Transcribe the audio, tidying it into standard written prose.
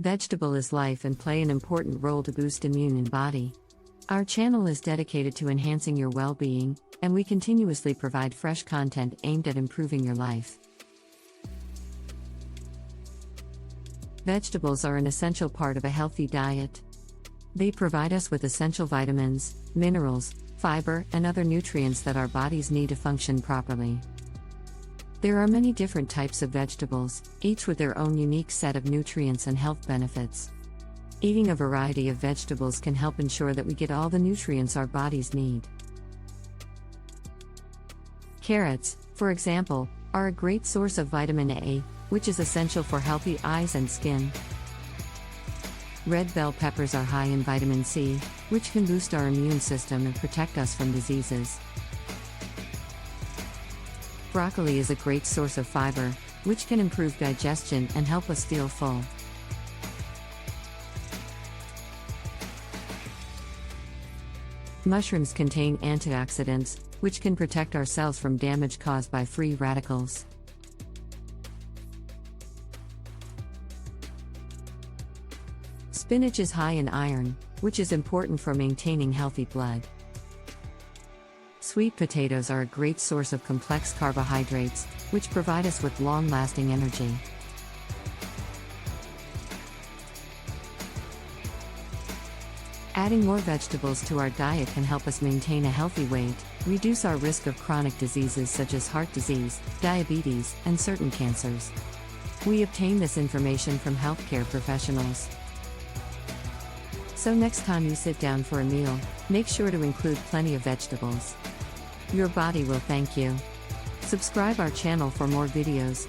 Vegetable is life and play an important role to boost immune and body. Our channel is dedicated to enhancing your well-being, and we continuously provide fresh content aimed at improving your life. Vegetables are an essential part of a healthy diet. They provide us with essential vitamins, minerals, fiber, and other nutrients that our bodies need to function properly. There are many different types of vegetables, each with their own unique set of nutrients and health benefits. Eating a variety of vegetables can help ensure that we get all the nutrients our bodies need. Carrots, for example, are a great source of vitamin A, which is essential for healthy eyes and skin. Red bell peppers are high in vitamin C, which can boost our immune system and protect us from diseases. Broccoli is a great source of fiber, which can improve digestion and help us feel full. Mushrooms contain antioxidants, which can protect our cells from damage caused by free radicals. Spinach is high in iron, which is important for maintaining healthy blood. Sweet potatoes are a great source of complex carbohydrates, which provide us with long-lasting energy. Adding more vegetables to our diet can help us maintain a healthy weight, reduce our risk of chronic diseases such as heart disease, diabetes, and certain cancers. We obtain this information from healthcare professionals. So next time you sit down for a meal, make sure to include plenty of vegetables. Your body will thank you. Subscribe our channel for more videos.